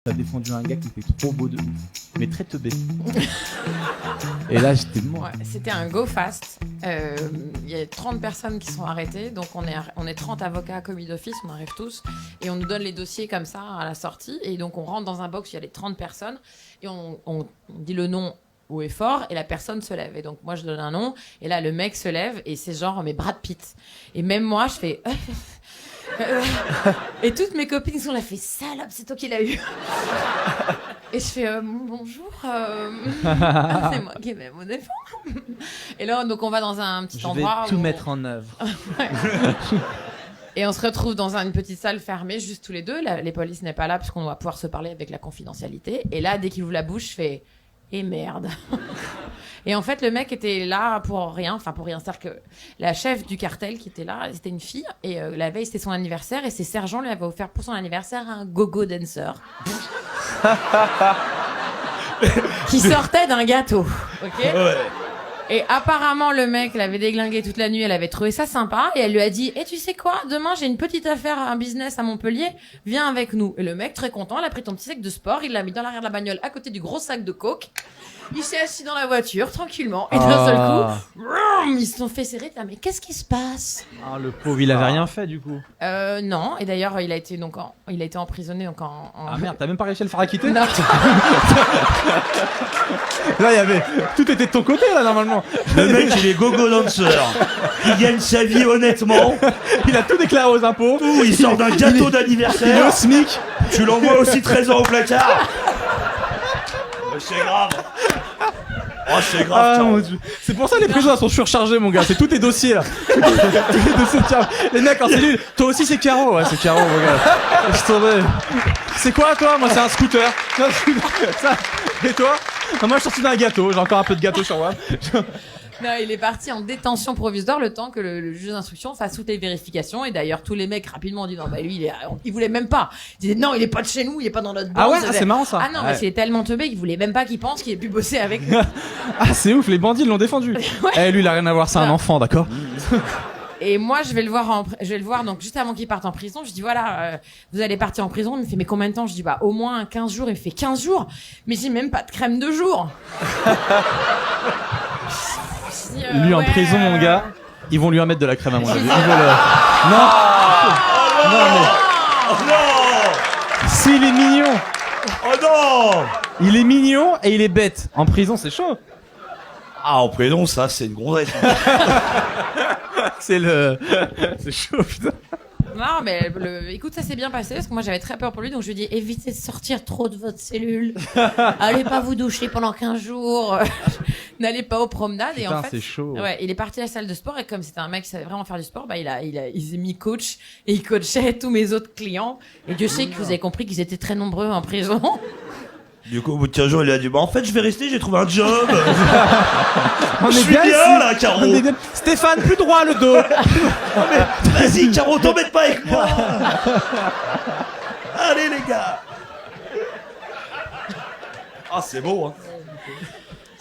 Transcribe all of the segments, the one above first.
T'as défendu un gars qui était trop beau de ouf, mais très teubé. Et là, j'étais mort. Ouais, c'était un go fast. Il y a 30 personnes qui sont arrêtées, donc on est 30 avocats commis d'office, on arrive tous, et on nous donne les dossiers comme ça à la sortie, et donc on rentre dans un box où il y a les 30 personnes, et on dit le nom haut et fort, et la personne se lève. Et donc moi je donne un nom, et là le mec se lève, et c'est genre mais Brad Pitt. Et même moi je fais... et toutes mes copines sont là, fait salope, c'est toi qui l'as eu. Et je fais bonjour, c'est moi qui vais vous défendre. Et là donc on va dans un petit endroit. Je vais tout mettre en œuvre. Et on se retrouve dans une petite salle fermée, juste tous les deux. Les polices n'est pas là parce qu'on doit pouvoir se parler avec la confidentialité. Et là, dès qu'il ouvre la bouche, je fais et merde. Et en fait, le mec était là pour rien. Enfin, pour rien. C'est-à-dire que la chef du cartel qui était là, c'était une fille. Et la veille, c'était son anniversaire. Et ses sergents lui avaient offert pour son anniversaire un go-go dancer. Qui sortait d'un gâteau. Ok ? Ouais. Et apparemment, le mec l'avait déglingué toute la nuit. Elle avait trouvé ça sympa. Et elle lui a dit, tu sais quoi ? Demain, j'ai une petite affaire, un business à Montpellier. Viens avec nous. Et le mec, très content, il a pris ton petit sac de sport. Il l'a mis dans l'arrière de la bagnole à côté du gros sac de coke. Il s'est assis dans la voiture, tranquillement. Et d'un seul coup, vroom, ils se sont fait serrer. Mais qu'est-ce qui se passe ? Ah, le pauvre, il avait rien fait, du coup. Non. Et d'ailleurs, il a été emprisonné en... Ah merde, t'as même pas réussi à le faire acquitter ? Non. Là, il y avait... Tout était de ton côté, là, normalement. Le mec, il est go-go dancer. Il gagne sa vie honnêtement. Il a tout déclaré aux impôts. Tout, il sort d'un gâteau Il est d'anniversaire. au SMIC. Tu l'envoies aussi 13 ans au placard. C'est grave. Oh, c'est grave, Ah, Caro. mon Dieu. C'est pour ça les prisons elles sont surchargées, mon gars. C'est tous tes dossiers, là. Tous les dossiers de Caro. Les mecs en cellule. Toi aussi, c'est Caro. Ouais, c'est Caro, mon gars. Je tombais. C'est quoi, toi ? Moi, c'est un scooter. Non, ça. Et toi ? Non, moi, je suis sorti d'un gâteau. J'ai encore un peu de gâteau sur moi. Non, il est parti en détention provisoire le temps que le juge d'instruction fasse toutes les vérifications. Et d'ailleurs, tous les mecs rapidement ont dit non, bah lui, il voulait même pas. Il disait non, il est pas de chez nous, il est pas dans notre bande. Ah ouais, c'est marrant ça. Ah non, mais c'est tellement teubé qu'il voulait même pas qu'il pense qu'il ait pu bosser avec nous. Ah, c'est ouf, les bandits l'ont défendu. Ouais. Lui, il a rien à voir, c'est un enfant, d'accord ? Et moi, je vais le voir donc juste avant qu'il parte en prison. Je dis voilà, vous allez partir en prison. Il me fait mais combien de temps ? Je dis bah au moins 15 jours. Il me fait 15 jours. Mais j'ai même pas de crème de jour. Lui en prison, mon gars, ils vont lui en mettre de la crème à mon avis. Je Ils sais. veulent, Non, non mais Oh non. s'il est mignon, Oh non. il est mignon et il est bête. En prison, c'est chaud. Ah, en prénom, ça, c'est une grosse. C'est chaud, putain. Non, mais écoute, ça s'est bien passé parce que moi j'avais très peur pour lui, donc je lui ai dit évitez de sortir trop de votre cellule, allez pas vous doucher pendant 15 jours, n'allez pas aux promenades. Putain, et en fait, c'est chaud. Ouais, il est parti à la salle de sport et comme c'était un mec qui savait vraiment faire du sport, bah il s'est mis coach et il coachait tous mes autres clients. Et Dieu sait que vous avez compris qu'ils étaient très nombreux en prison. Du coup, au bout de 15 jours, il a dit bah en fait, je vais rester, j'ai trouvé un job. On Je est suis bien bien ici. là, Caro. On est bien. Stéphane, plus droit le dos. Vas-y, Caro, t'embête pas avec moi. Allez, les gars. Ah, c'est beau, hein.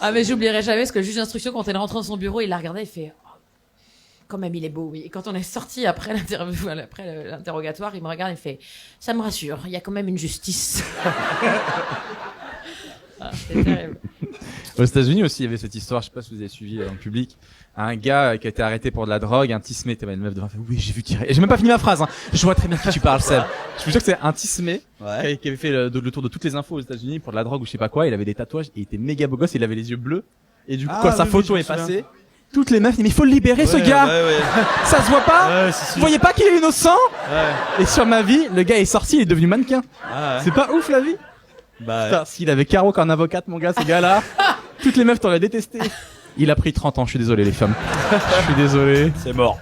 Ah mais j'oublierai jamais parce que le juge d'instruction quand elle rentre dans son bureau, il la regardait, il fait oh, quand même il est beau, oui. Et quand on est sorti après l'interrogatoire, il me regarde et il fait ça me rassure, il y a quand même une justice. Ah, c'était terrible. Aux États-Unis aussi, il y avait cette histoire, je sais pas si vous avez suivi dans le public, un gars qui a été arrêté pour de la drogue, un tismé, t'avais une meuf devant, fait oui, j'ai vu tirer. Et j'ai même pas fini ma phrase, hein. Je vois très bien de qui tu parles, Seb. Je vous jure que c'est un tismé qui avait fait le tour de toutes les infos aux États-Unis pour de la drogue ou je sais pas quoi. Il avait des tatouages, il était méga beau gosse, il avait les yeux bleus. Et du coup, quand sa photo est passée, toutes les meufs disent mais il faut le libérer ce gars. Ça se voit pas. Vous voyez pas qu'il est innocent. Et sur ma vie, le gars est sorti, il est devenu mannequin. C'est pas ouf la vie. Putain, s'il avait Caro comme avocate, mon gars, ce gars-là, toutes les meufs t'auraient détesté. Il a pris 30 ans, je suis désolé les femmes. Je suis désolé. C'est mort.